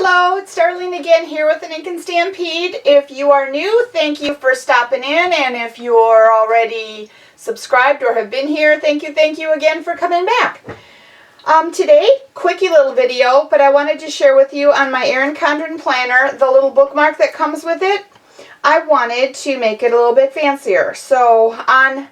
Hello, it's Darlene again here with an Inkin Stampede. If you are new, thank you for stopping in, and if you're already subscribed or have been here, thank you again for coming back. Today, quickie little video, but I wanted to share with you on my Erin Condren planner, the little bookmark that comes with it. I wanted to make it a little bit fancier. So on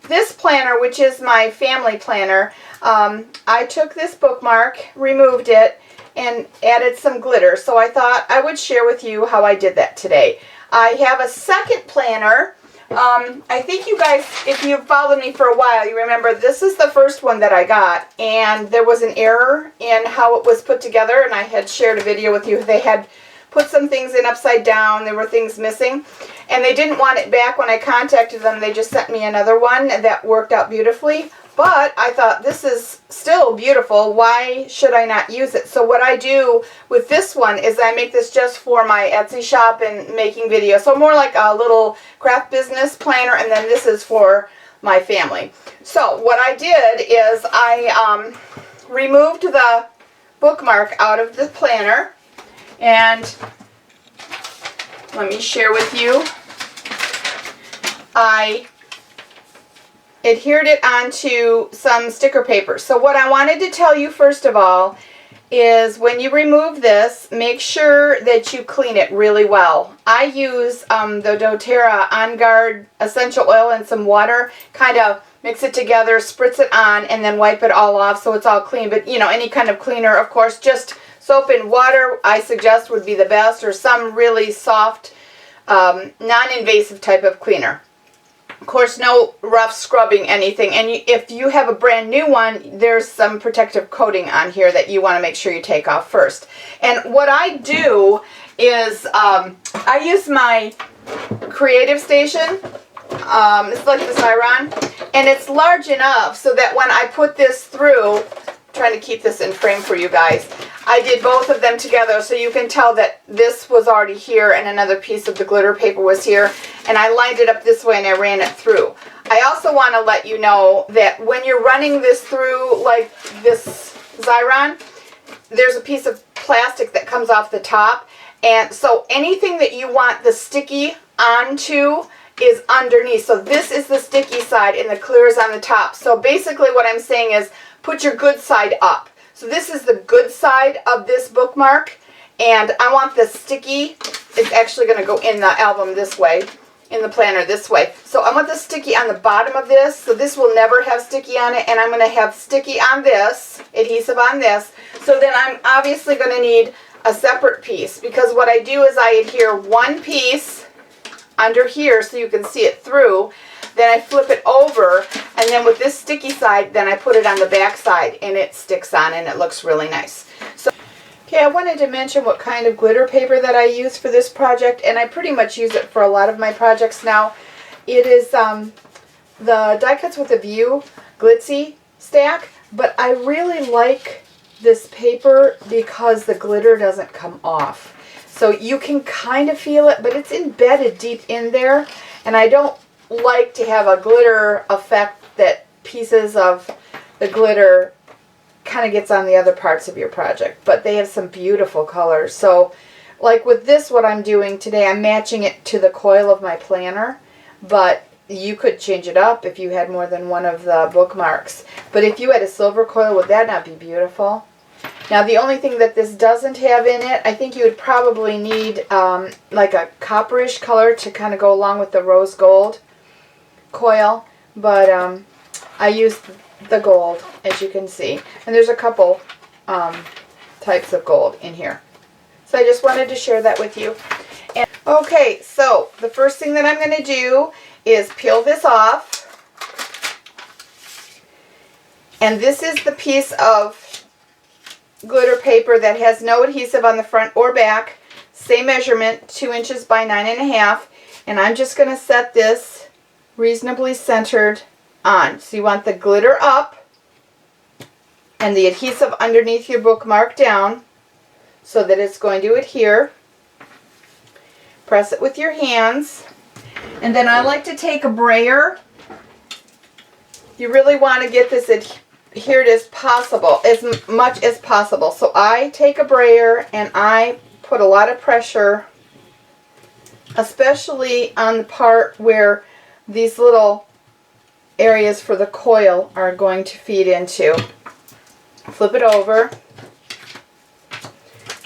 this planner, which is my family planner, I took this bookmark, removed it, and added some glitter. So I thought I would share with you how I did that today. I have a second planner. I think you guys, if you've followed me for a while, you remember this is the first one that I got, and there was an error in how it was put together, and I had shared a video with you. They had put some things in upside down. There were things missing, and they didn't want it back. When I contacted them, they just sent me another one that worked out beautifully. But I thought, this is still beautiful. Why should I not use it? So what I do with this one is I make this just for my Etsy shop and making videos. So more like a little craft business planner, and then this is for my family. So what I did is I removed the bookmark out of the planner, and let me share with you. I adhered it onto some sticker paper. So what I wanted to tell you first of all is when you remove this, make sure that you clean it really well. I use the doTERRA On Guard essential oil and some water, kind of mix it together, spritz it on, and then wipe it all off so it's all clean. But you know, any kind of cleaner, of course, just soap and water I suggest would be the best, or some really soft, non-invasive type of cleaner. Of course, no rough scrubbing anything, and if you have a brand new one, there's some protective coating on here that you want to make sure you take off first. And what I do is I use my Creative Station. It's like the Ziron, and it's large enough so that when I put this through, I'm trying to keep this in frame for you guys, I did both of them together so you can tell that this was already here and another piece of the glitter paper was here, and I lined it up this way and I ran it through. I also want to let you know that when you're running this through like this Ziron, there's a piece of plastic that comes off the top, and so anything that you want the sticky onto is underneath. So this is the sticky side and the clear is on the top. So basically what I'm saying is put your good side up. So this is the good side of this bookmark, and I want the sticky, it's actually going to go in the album this way, in the planner this way. So I want the sticky on the bottom of this, so this will never have sticky on it, and I'm going to have sticky on this, adhesive on this. So then I'm obviously going to need a separate piece, because what I do is I adhere one piece under here so you can see it through. Then I flip it over, and then with this sticky side, then I put it on the back side, and it sticks on, and it looks really nice. So, okay, I wanted to mention what kind of glitter paper that I use for this project, and I pretty much use it for a lot of my projects now. It is the Die Cuts with a View Glitzy stack, but I really like this paper because the glitter doesn't come off. So you can kind of feel it, but it's embedded deep in there, and I don't like to have a glitter effect that pieces of the glitter kind of gets on the other parts of your project. But they have some beautiful colors. So like with this, what I'm doing today, I'm matching it to the coil of my planner, but you could change it up if you had more than one of the bookmarks. But if you had a silver coil, would that not be beautiful? Now the only thing that this doesn't have in it, I think you would probably need like a copperish color to kind of go along with the rose gold coil, but I used the gold, as you can see, and there's a couple types of gold in here. So I just wanted to share that with you. And, okay, so the first thing that I'm going to do is peel this off, and this is the piece of glitter paper that has no adhesive on the front or back, same measurement, 2 inches by 9.5, and I'm just going to set this reasonably centered on. So you want the glitter up and the adhesive underneath your bookmark down so that it's going to adhere. Press it with your hands, and then I like to take a brayer. You really want to get this here it is possible, as much as possible. So I take a brayer and I put a lot of pressure, especially on the part where these little areas for the coil are going to feed into. Flip it over.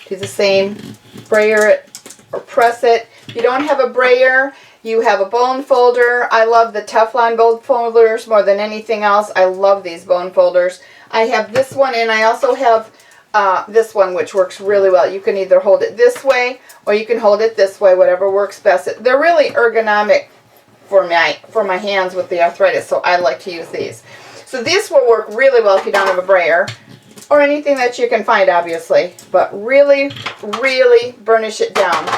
Do the same. Brayer it or press it. If you don't have a brayer, you have a bone folder. I love the Teflon bone folders more than anything else. I love these bone folders. I have this one, and I also have this one, which works really well. You can either hold it this way or you can hold it this way, whatever works best. They're really ergonomic for my hands with the arthritis, so I like to use these. So this will work really well if you don't have a brayer or anything that you can find, obviously, but really, really burnish it down.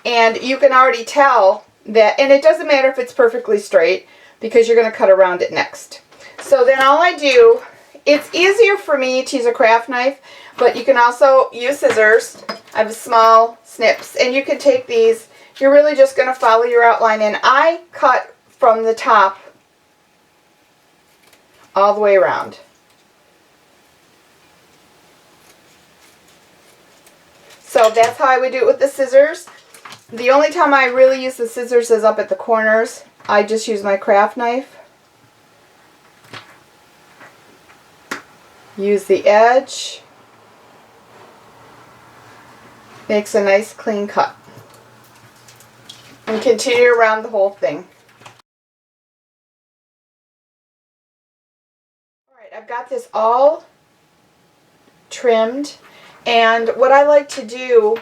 And you can already tell that, and it doesn't matter if it's perfectly straight because you're going to cut around it next. So then all I do, it's easier for me to use a craft knife, but you can also use scissors. I have small snips, and you can take these. You're really just going to follow your outline, and I cut from the top all the way around. So that's how I would do it with the scissors. The only time I really use the scissors is up at the corners. I just use my craft knife. Use the edge. Makes a nice clean cut. And continue around the whole thing. Alright, I've got this all trimmed. And what I like to do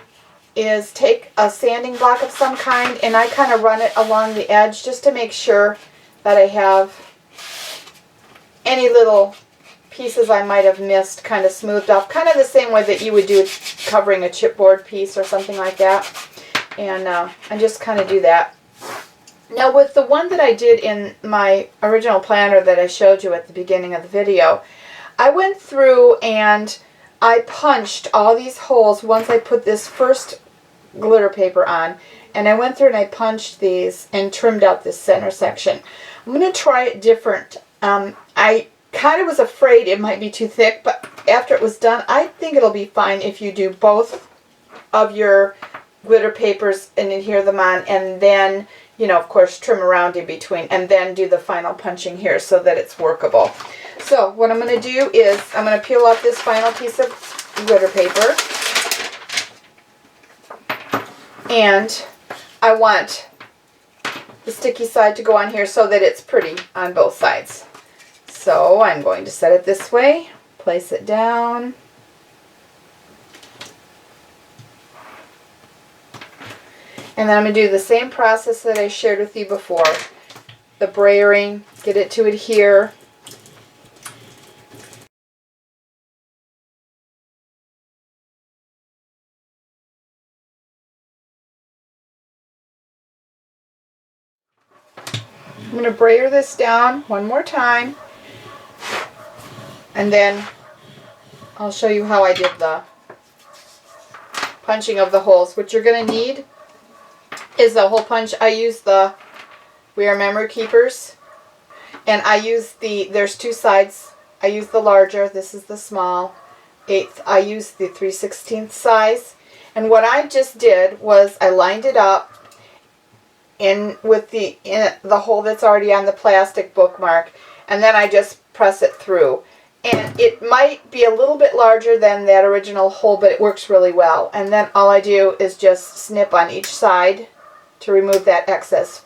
is take a sanding block of some kind, and I kind of run it along the edge just to make sure that I have any little pieces I might have missed kind of smoothed off, kind of the same way that you would do covering a chipboard piece or something like that. And I just kind of do that. Now with the one that I did in my original planner that I showed you at the beginning of the video, I went through and I punched all these holes once I put this first glitter paper on, and I went through and I punched these and trimmed out this center section. I'm going to try it different. I kind of was afraid it might be too thick, but after it was done, I think it'll be fine if you do both of your glitter papers and adhere them on, and then, you know, of course, trim around in between, and then do the final punching here so that it's workable. So what I'm going to do is I'm going to peel off this final piece of glitter paper, and I want the sticky side to go on here so that it's pretty on both sides. So I'm going to set it this way, place it down, and then I'm going to do the same process that I shared with you before. The brayering, get it to adhere. I'm going to brayer this down one more time, and then I'll show you how I did the punching of the holes. What you're going to need is the hole punch. I use the We Are Memory Keepers, and I use there's two sides. I use the larger, this is the small, 1/8. I use the 3/16 size, and what I just did was I lined it up in with the hole that's already on the plastic bookmark, and then I just press it through. And it might be a little bit larger than that original hole, but it works really well. And then all I do is just snip on each side to remove that excess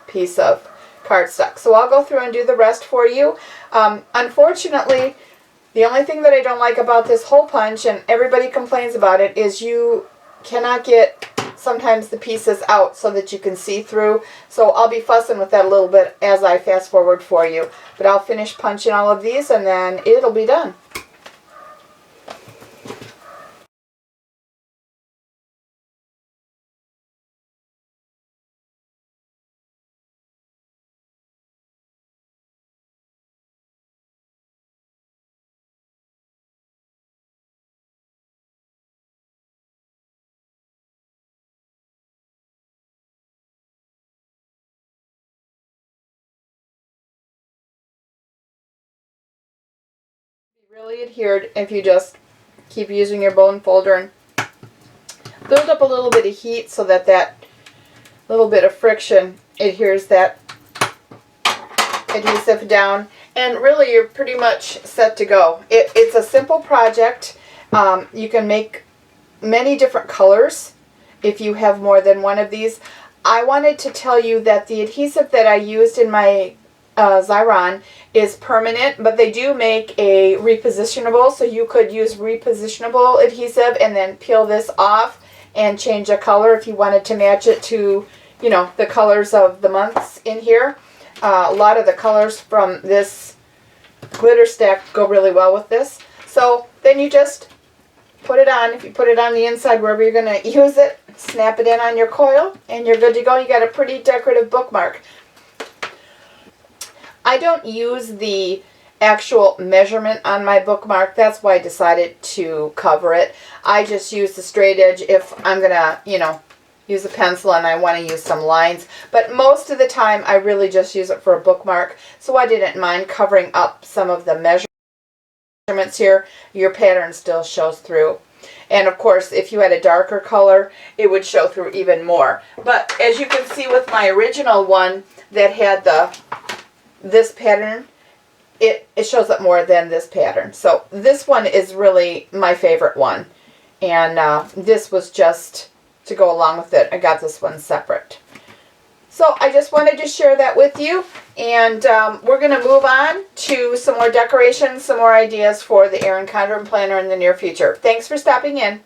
piece of cardstock. So I'll go through and do the rest for you. Unfortunately, the only thing that I don't like about this hole punch, and everybody complains about it, is you cannot get sometimes the pieces out so that you can see through. So I'll be fussing with that a little bit as I fast forward for you. But I'll finish punching all of these and then it'll be done. Really adhered if you just keep using your bone folder and build up a little bit of heat so that that little bit of friction adheres that adhesive down, and really you're pretty much set to go. It's a simple project. You can make many different colors if you have more than one of these. I wanted to tell you that the adhesive that I used in my Xyron is permanent, but they do make a repositionable, so you could use repositionable adhesive and then peel this off and change a color if you wanted to match it to, you know, the colors of the months in here. A lot of the colors from this glitter stack go really well with this. So then you just put it on. If you put it on the inside wherever you're going to use it, snap it in on your coil, and you're good to go. You got a pretty decorative bookmark. I don't use the actual measurement on my bookmark. That's why I decided to cover it. I just use the straight edge if I'm going to, you know, use a pencil and I want to use some lines. But most of the time I really just use it for a bookmark. So I didn't mind covering up some of the measurements here. Your pattern still shows through. And of course, if you had a darker color, it would show through even more. But as you can see with my original one that had this pattern, it shows up more than this pattern. So this one is really my favorite one. And this was just to go along with it. I got this one separate. So I just wanted to share that with you. And we're going to move on to some more decorations, some more ideas for the Erin Condren planner in the near future. Thanks for stopping in.